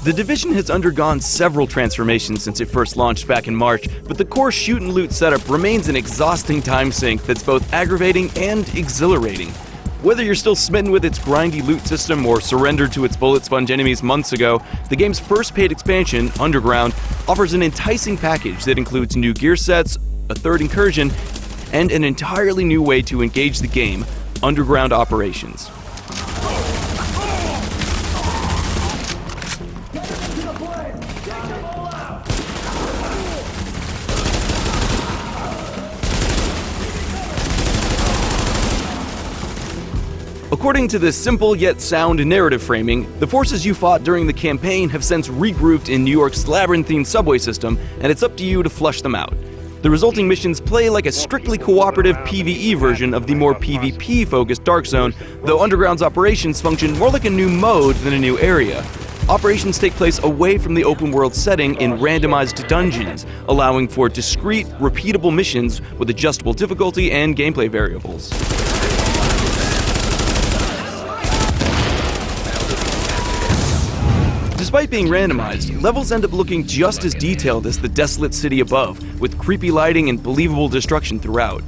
The Division has undergone several transformations since it first launched back in March, but the core shoot and loot setup remains an exhausting time sink that's both aggravating and exhilarating. Whether you're still smitten with its grindy loot system or surrendered to its bullet sponge enemies months ago, the game's first paid expansion, Underground, offers an enticing package that includes new gear sets, a third incursion, and an entirely new way to engage the game, Underground Operations. According to this simple yet sound narrative framing, the forces you fought during the campaign have since regrouped in New York's labyrinthine subway system, and it's up to you to flush them out. The resulting missions play like a strictly cooperative PvE version of the more PvP-focused Dark Zone, though Underground's operations function more like a new mode than a new area. Operations take place away from the open-world setting in randomized dungeons, allowing for discrete, repeatable missions with adjustable difficulty and gameplay variables. Despite being randomized, levels end up looking just as detailed as the desolate city above, with creepy lighting and believable destruction throughout.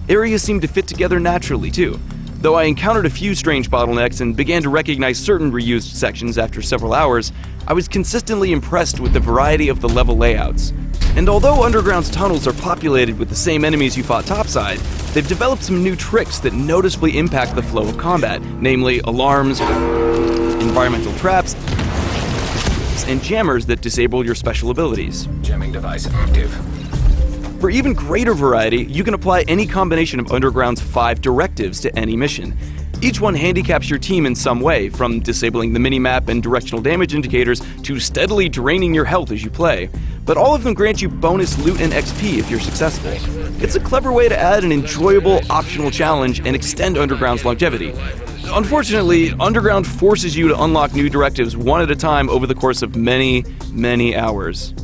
Areas seem to fit together naturally, too. Though I encountered a few strange bottlenecks and began to recognize certain reused sections after several hours, I was consistently impressed with the variety of the level layouts. And although Underground's tunnels are populated with the same enemies you fought topside, they've developed some new tricks that noticeably impact the flow of combat, namely alarms, environmental traps, and jammers that disable your special abilities. Jamming device active. For even greater variety, you can apply any combination of Underground's 5 directives to any mission. Each one handicaps your team in some way, from disabling the minimap and directional damage indicators to steadily draining your health as you play. But all of them grant you bonus loot and XP if you're successful. It's a clever way to add an enjoyable, optional challenge and extend Underground's longevity. Unfortunately, Underground forces you to unlock new directives one at a time over the course of many, many hours.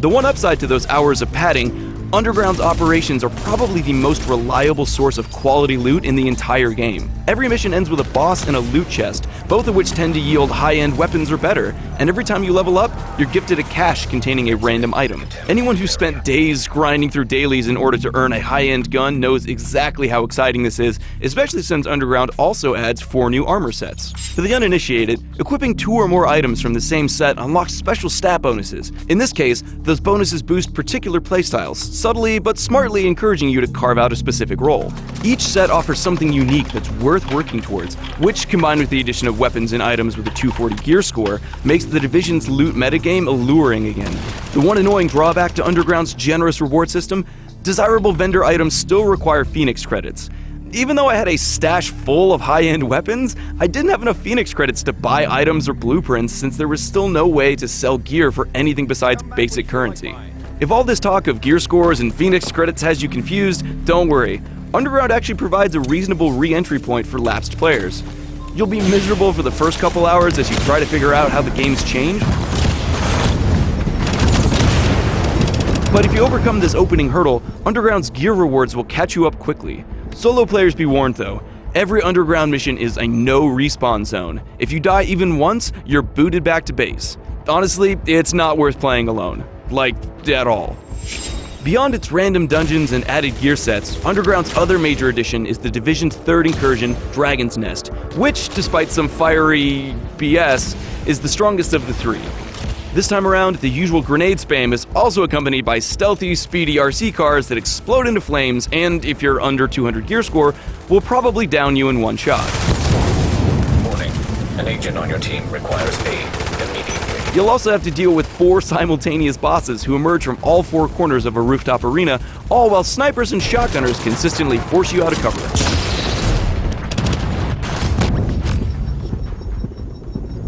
The one upside to those hours of padding, Underground's operations are probably the most reliable source of quality loot in the entire game. Every mission ends with a boss and a loot chest, both of which tend to yield high-end weapons or better, and every time you level up, you're gifted a cache containing a random item. Anyone who spent days grinding through dailies in order to earn a high-end gun knows exactly how exciting this is, especially since Underground also adds 4 new armor sets. For the uninitiated, equipping 2 or more items from the same set unlocks special stat bonuses. In this case, those bonuses boost particular playstyles, subtly but smartly encouraging you to carve out a specific role. Each set offers something unique that's worth working towards, which, combined with the addition of weapons and items with a 240 gear score, makes the Division's loot metagame alluring again. The one annoying drawback to Underground's generous reward system: desirable vendor items still require Phoenix credits. Even though I had a stash full of high-end weapons, I didn't have enough Phoenix credits to buy items or blueprints since there was still no way to sell gear for anything besides basic currency. If all this talk of gear scores and Phoenix credits has you confused, don't worry. Underground actually provides a reasonable re-entry point for lapsed players. You'll be miserable for the first couple hours as you try to figure out how the game's changed. But if you overcome this opening hurdle, Underground's gear rewards will catch you up quickly. Solo players be warned though, every Underground mission is a no respawn zone. If you die even once, you're booted back to base. Honestly, it's not worth playing alone. Like, at all. Beyond its random dungeons and added gear sets, Underground's other major addition is the Division's 3rd incursion, Dragon's Nest, which, despite some fiery BS, is the strongest of the 3. This time around, the usual grenade spam is also accompanied by stealthy, speedy RC cars that explode into flames and, if you're under 200 gear score, will probably down you in one shot. Warning. An agent on your team requires aid immediately. You'll also have to deal with 4 simultaneous bosses who emerge from all 4 corners of a rooftop arena, all while snipers and shotgunners consistently force you out of cover.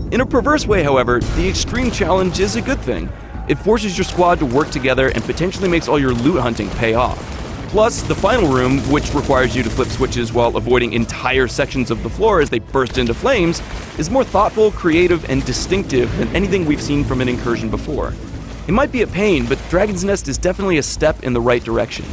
In a perverse way, however, the extreme challenge is a good thing. It forces your squad to work together and potentially makes all your loot hunting pay off. Plus, the final room, which requires you to flip switches while avoiding entire sections of the floor as they burst into flames, is more thoughtful, creative, and distinctive than anything we've seen from an incursion before. It might be a pain, but Dragon's Nest is definitely a step in the right direction.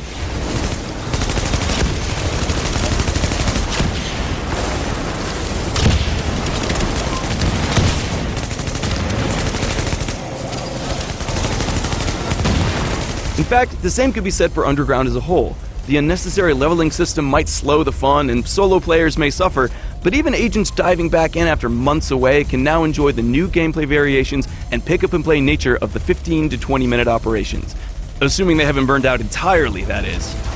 In fact, the same could be said for Underground as a whole. The unnecessary leveling system might slow the fun, and solo players may suffer, but even agents diving back in after months away can now enjoy the new gameplay variations and pick-up-and-play nature of the 15 to 20-minute operations. Assuming they haven't burned out entirely, that is.